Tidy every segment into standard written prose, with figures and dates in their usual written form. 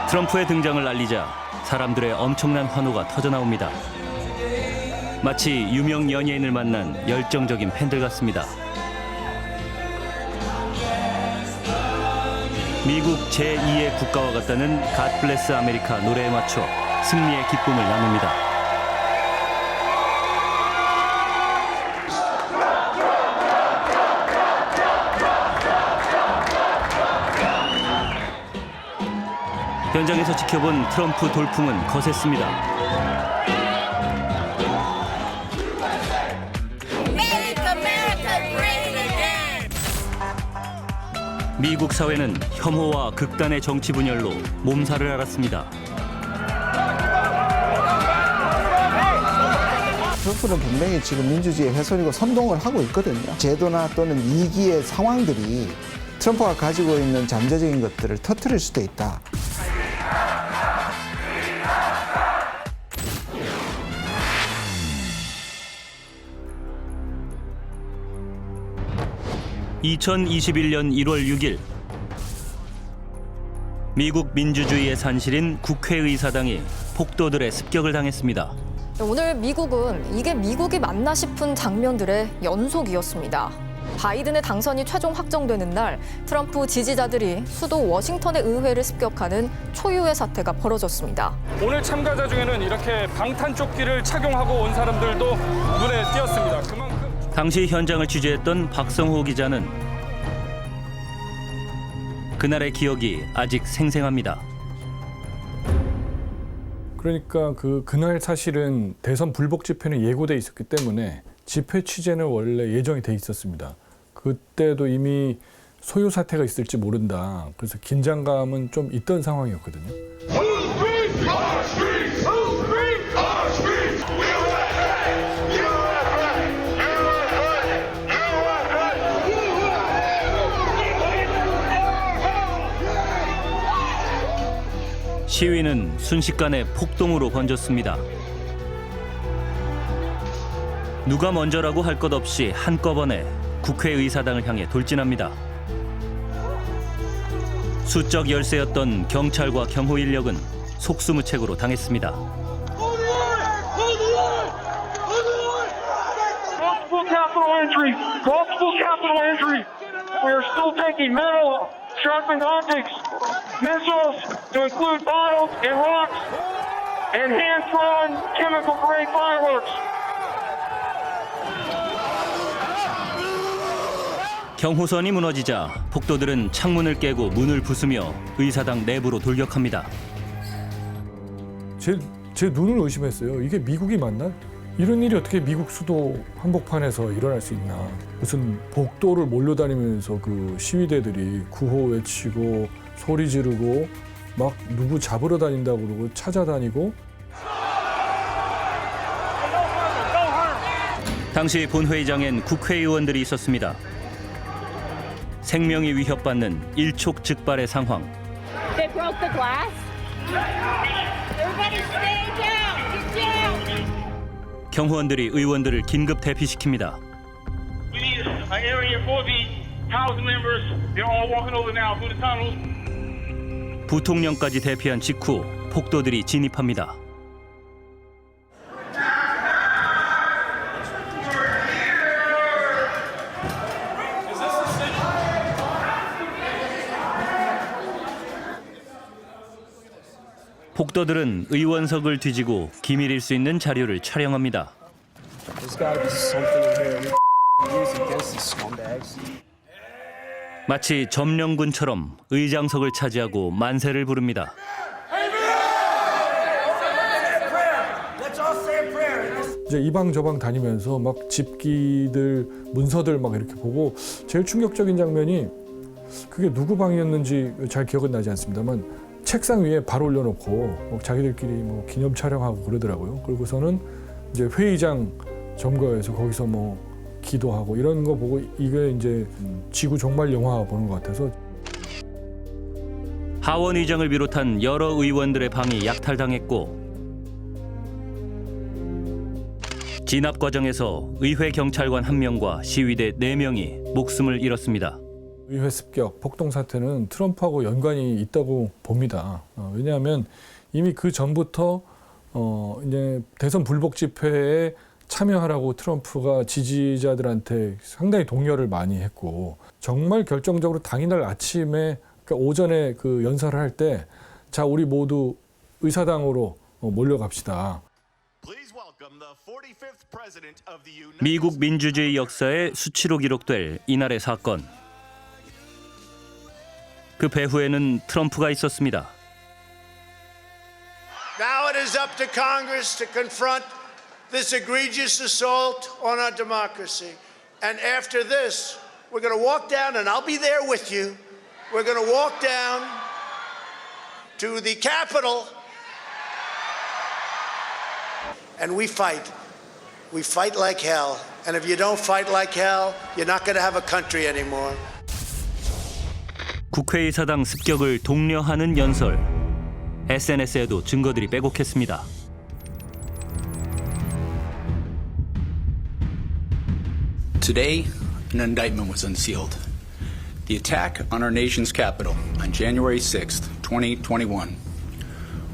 트럼프의 등장을 알리자 사람들의 엄청난 환호가 터져나옵니다. 마치 유명 연예인을 만난 열정적인 팬들 같습니다. 미국 제2의 국가와 같다는 God Bless America 노래에 맞춰 승리의 기쁨을 나눕니다. 현장에서 지켜본 트럼프 돌풍은 거셌습니다. 미국 사회는 혐오와 극단의 정치 분열로 몸살을 앓았습니다. 트럼프는 분명히 지금 민주주의의 훼손이고 선동을 하고 있거든요. 제도나 또는 위기의 상황들이 트럼프가 가지고 있는 잠재적인 것들을 터뜨릴 수도 있다. (2021년 1월 6일) 미국 민주주의의 산실인 국회의사당이 폭도들의 습격을 당했습니다. 오늘 미국은 이게 미국이 맞나 싶은 장면들의 연속이었습니다. 바이든의 당선이 최종 확정되는 날 트럼프 지지자들이 수도 워싱턴의 의회를 습격하는 초유의 사태가 벌어졌습니다. 오늘 참가자 중에는 이렇게 방탄조끼를 착용하고 온 사람들도 눈에 띄었습니다. 그만큼 당시 현장을 취재했던 박성호 기자는 그날의 기억이 아직 생생합니다. 그러니까 그날 사실은 대선 불복 집회는 예고돼 있었기 때문에 집회 취재는 원래 예정이 돼 있었습니다. 그때도 이미 소요 사태가 있을지 모른다. 그래서 긴장감은 좀 있던 상황이었거든요. 시위는 순식간에 폭동으로 번졌습니다. 누가 먼저라고 할 것 없이 한꺼번에 국회의사당을 향해 돌진합니다. 수적 열세였던 경찰과 경호 인력은 속수무책으로 당했습니다. We are still taking metal, sharpened objects, missiles to include bottles and rocks, and hand-thrown chemical-grade fireworks. 경호선이 무너지자 폭도들은 창문을 깨고 문을 부수며 의사당 내부로 돌격합니다. 제 눈을 의심했어요. 이게 미국이 맞나? 이런 일이 어떻게 미국 수도 한복판에서 일어날 수 있나. 무슨 복도를 몰려다니면서 그 시위대들이 구호 외치고 소리 지르고 막 누구 잡으러 다닌다고 그러고 찾아다니고. 당시 본회의장엔 국회의원들이 있었습니다. 생명이 위협받는 일촉즉발의 상황. They broke the glass. Everybody stay down. Get down. 경호원들이 의원들을 긴급 대피시킵니다. We need an area for the House members. They're all walking over now through the tunnels. 부통령까지 대피한 직후 폭도들이 진입합니다. 폭도들은 의원석을 뒤지고 기밀일 수 있는 자료를 촬영합니다. 마치 점령군처럼 의장석을 차지하고 만세를 부릅니다. 이제 이방 저방 다니면서 막 집기들 문서들 막 이렇게 보고 제일 충격적인 장면이 그게 누구 방이었는지 잘 기억은 나지 않습니다만 책상 위에 발 올려놓고 뭐 자기들끼리 뭐 기념 촬영하고 그러더라고요. 그리고서는 이제 회의장 점거해서 거기서 뭐 기도하고 이런 거 보고 이게 이제 지구 종말 영화 보는 것 같아서. 하원 의장을 비롯한 여러 의원들의 방이 약탈당했고 진압 과정에서 의회 경찰관 1명과 시위대 4명이 목숨을 잃었습니다. 의회 습격, 폭동 사태는 트럼프하고 연관이 있다고 봅니다. 왜냐하면 이미 그 전부터 이제 대선 불복 집회에 참여하라고 트럼프가 지지자들한테 상당히 독려를 많이 했고, 정말 결정적으로 당일날 아침에, 그러니까 오전에 그 연설을 할 때, 자, 우리 모두 의사당으로 몰려갑시다. 미국 민주주의 역사의 수치로 기록될 이날의 사건. 그 배후에는 트럼프가 있었습니다. Now it is up to Congress to confront this egregious assault on our democracy. And after this, we're going to walk down, and I'll be there with you. We're going to walk down to the Capitol, and we fight. We fight like hell. And if you don't fight like hell, you're not going to have a country anymore. 국회의사당 습격을 독려하는 연설. SNS에도 증거들이 빼곡했습니다. Today, an indictment was unsealed. The attack on our nation's capital on January 6th, 2021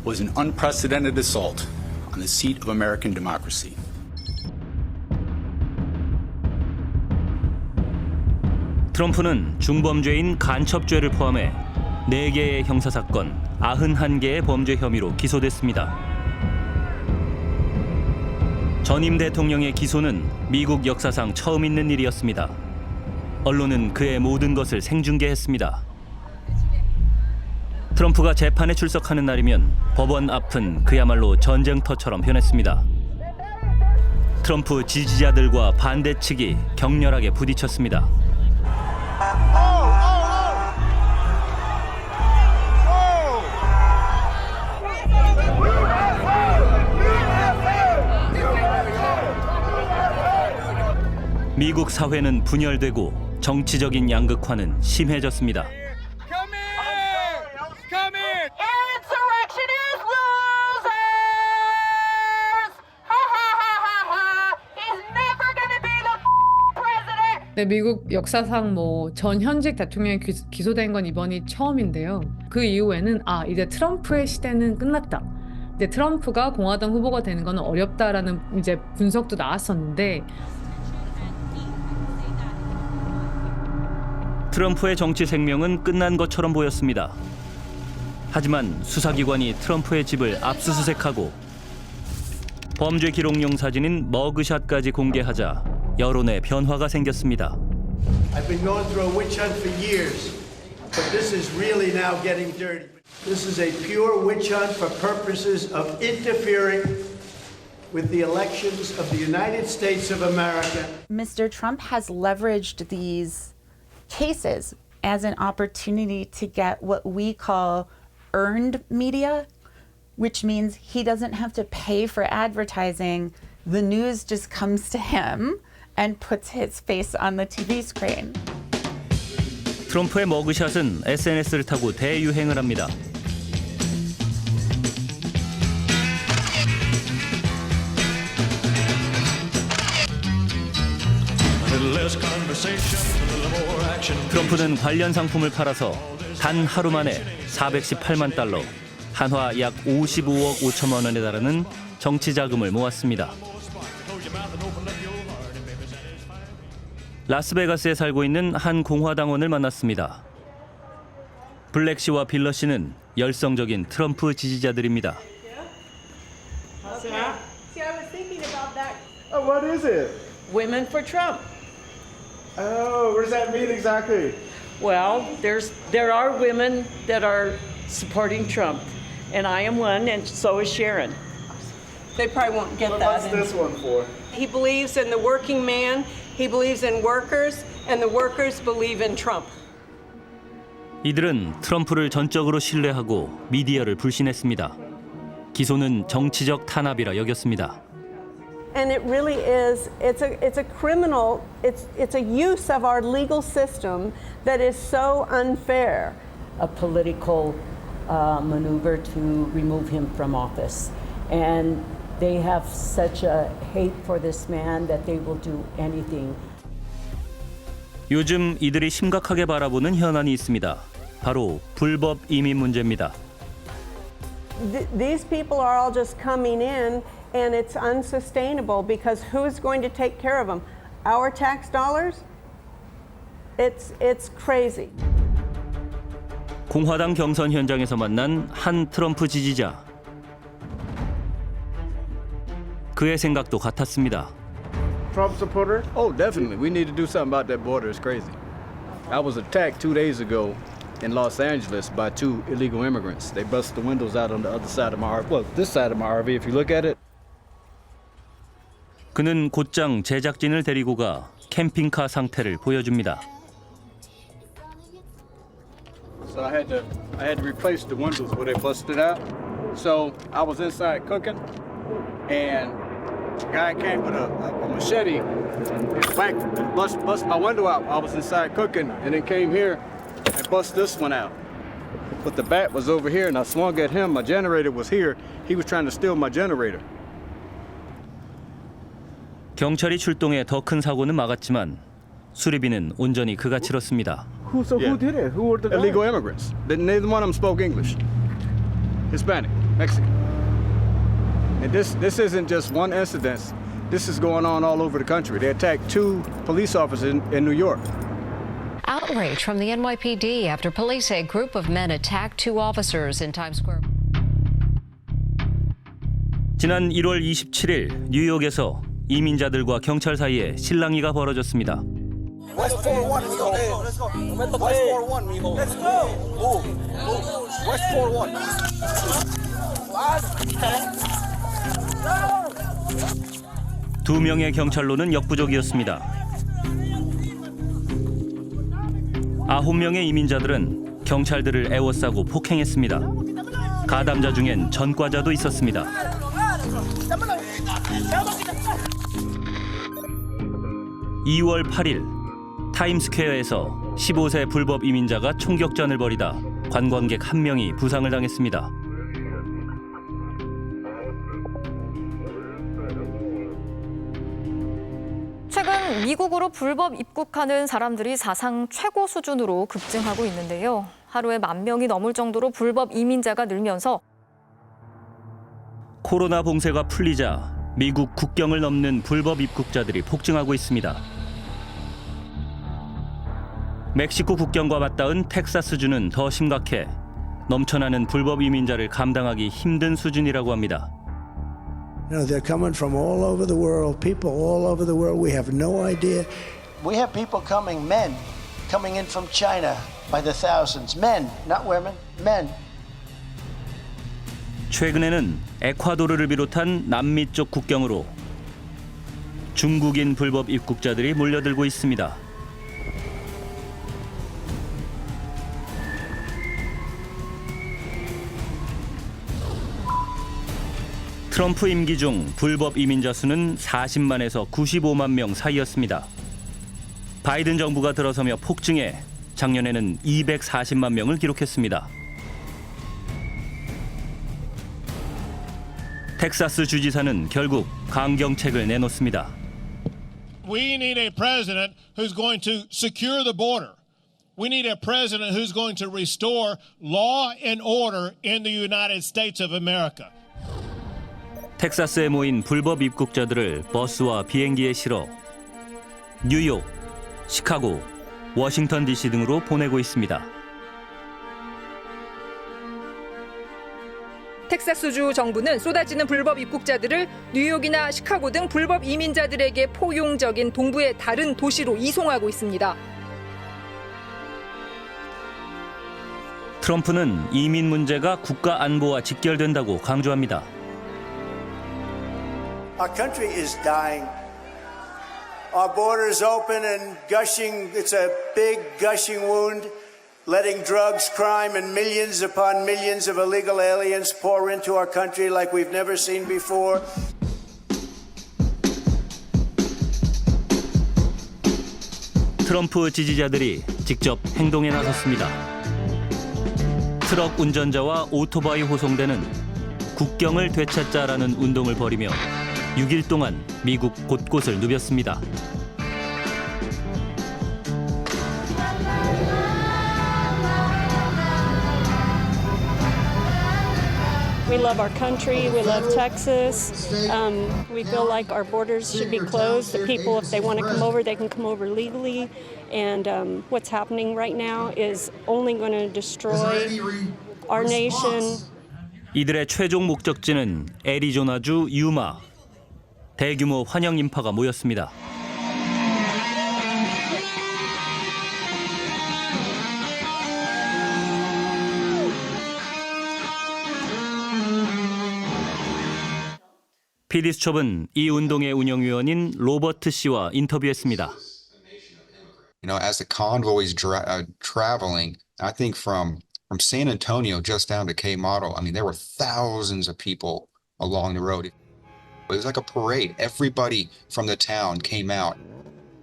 was an unprecedented assault on the seat of American democracy. 트럼프는 중범죄인 간첩죄를 포함해 4개의 형사사건, 91개의 범죄 혐의로 기소됐습니다. 전임 대통령의 기소는 미국 역사상 처음 있는 일이었습니다. 언론은 그의 모든 것을 생중계했습니다. 트럼프가 재판에 출석하는 날이면 법원 앞은 그야말로 전쟁터처럼 변했습니다. 트럼프 지지자들과 반대 측이 격렬하게 부딪혔습니다. 미국 사회는 분열되고 정치적인 양극화는 심해졌습니다. 네, 미국 역사상 전 현직 대통령이 기소된 건 이번이 처음인데요. 그 이후에는 이제 트럼프의 시대는 끝났다. 이제 트럼프가 공화당 후보가 되는 건 어렵다라는 이제 분석도 나왔었는데, 트럼프의 정치 생명은 끝난 것처럼 보였습니다. 하지만 수사기관이 트럼프의 집을 압수수색하고 범죄 기록용 사진인 머그샷까지 공개하자 여론의 변화가 생겼습니다. I've been going through a witch hunt for years, but this is really now getting dirty. This is a pure witch hunt for purposes of interfering with the elections of the United States of America. Mr. Trump has leveraged these cases as an opportunity to get what we call earned media, which means he doesn't have to pay for advertising. The news just comes to him and puts his face on the TV screen. 트럼프의 머그샷은 SNS를 타고 대유행을 합니다. 트럼프는 관련 상품을 팔아서 단 하루 만에 418만 달러, 한화 약 55억 5천만 원에 달하는 정치 자금을 모았습니다. 라스베가스에 살고 있는 한 공화당원을 만났습니다. 블랙 씨와 빌러 씨는 열성적인 트럼프 지지자들입니다. See, I was thinking about that. Oh, what is it? Women for Trump. Oh, what does that mean exactly? Well, there are women that are supporting Trump, and I am one, and so is Sharon. They probably won't get that. What's this one for? He believes in the working man, he believes in workers, and the workers believe in Trump. 이들은 트럼프를 전적으로 신뢰하고 미디어를 불신했습니다. 기소는 정치적 탄압이라 여겼습니다. And it really is, it's a criminal, it's a use of our legal system that is so unfair. A political maneuver to remove him from office. And they have such a hate for this man that they will do anything. 요즘 이들이 심각하게 바라보는 현안이 있습니다. 바로 불법 이민 문제입니다. These people are all just coming in, and it's unsustainable because who's going to take care of them? Our tax dollars? It's crazy. 공화당 경선 현장에서 만난 한 트럼프 지지자. 그의 생각도 같았습니다. Trump supporter? Oh, definitely. We need to do something about that border. It's crazy. I was attacked 2 days ago in Los Angeles by 2 illegal immigrants. They busted the windows out on the other side of my RV. Well, this side of my RV, if you look at it. 그는 곧장 제작진을 데리고 가 캠핑카 상태를 보여줍니다. So I had to replace the windows where they busted out. So I was inside cooking, and a guy came with a machete and bust my window out. I was inside cooking, and then came here and bust this one out. But the bat was over here, and I swung at him. My generator was here. He was trying to steal my generator. 경찰이 출동해 더 큰 사고는 막았지만 수리비는 온전히 그가 치렀습니다. Who did it? Who were the illegal immigrants? Neither one of them spoke English. Hispanic, Mexican. And this isn't just one incident. This is going on all over the country. They attacked 2 police officers in New York. Outrage from the NYPD after police say a group of men attacked 2 officers in Times Square. 지난 1월 27일 뉴욕에서 이민자들과 경찰 사이에 실랑이가 벌어졌습니다. West 401, we go. Let's go. West 401, we go. Let's go. Move. West 401. 두 명의 경찰로는 역부족이었습니다. 9명의 이민자들은 경찰들을 애워싸고 폭행했습니다. 가담자 중엔 전과자도 있었습니다. 2월 8일 타임스퀘어에서 15세 불법 이민자가 총격전을 벌이다 관광객 1명이 부상을 당했습니다. 최근 미국으로 불법 입국하는 사람들이 사상 최고 수준으로 급증하고 있는데요. 하루에 10,000명이 넘을 정도로 불법 이민자가 늘면서 코로나 봉쇄가 풀리자 미국 국경을 넘는 불법 입국자들이 폭증하고 있습니다. 멕시코 국경과 맞닿은 텍사스주는 더 심각해 넘쳐나는 불법 이민자를 감당하기 힘든 수준이라고 합니다. You know, they're coming from all over the world, people all over the world. We have no idea. We have people coming, men, coming in from China by the thousands. Men, not women, men. 최근에는 에콰도르를 비롯한 남미 쪽 국경으로 중국인 불법 입국자들이 몰려들고 있습니다. 트럼프 임기 중 불법 이민자 수는 40만에서 95만 명 사이였습니다. 바이든 정부가 들어서며 폭증해 작년에는 240만 명을 기록했습니다. 텍사스 주지사는 결국 강경책을 내놓습니다. We need a president who's going to secure the border. We need a president who's going to restore law and order in the United States of America. 텍사스에 모인 불법 입국자들을 버스와 비행기에 실어 뉴욕, 시카고, 워싱턴 DC 등으로 보내고 있습니다. 텍사스주 정부는 쏟아지는 불법 입국자들을 뉴욕이나 시카고 등 불법 이민자들에게 포용적인 동부의 다른 도시로 이송하고 있습니다. 트럼프는 이민 문제가 국가 안보와 직결된다고 강조합니다. Our country is dying. Our borders open and gushing. It's a big gushing wound, letting drugs, crime, and millions upon millions of illegal aliens pour into our country like we've never seen before. 트럼프 지지자들이 직접 행동에 나섰습니다. 트럭 운전자와 오토바이 호송대는 국경을 되찾자라는 운동을 벌이며 6일 동안 미국 곳곳을 누볐습니다. We love our country. We love Texas. We feel like our borders should be closed. The people, if they want to come over, they can come over legally. And what's happening right now is only going to destroy our nation. 이들의 최종 목적지는 애리조나주 유마. 대규모 환영 인파가 모였습니다. PD수첩은 이 운동의 운영위원인 로버트 씨와 인터뷰했습니다. You know, as the convoys traveling, I think from San Antonio just down to K Model, I mean, there were thousands of people along the road. It was like a parade. Everybody from the town came out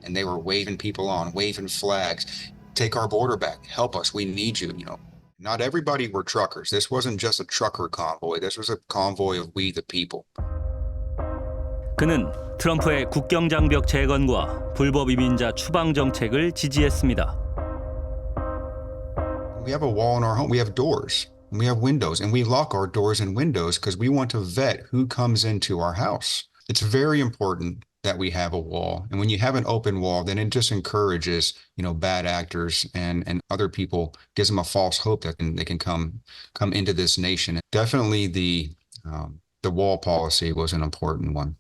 and they were waving people on, waving flags. Take our border back. Help us. We need you. You know, not everybody were truckers. This wasn't just a trucker convoy. This was a convoy of we the people. 그는 트럼프의 국경장벽 재건과 불법 이민자 추방 정책을 지지했습니다. We have a wall in our home. We have doors. We have windows. And we lock our doors and windows because we want to vet who comes into our house. It's very important that we have a wall. And when you have an open wall, then it just encourages, you know, bad actors and other people, gives them a false hope that they can come into this nation. Definitely the wall policy was an important one.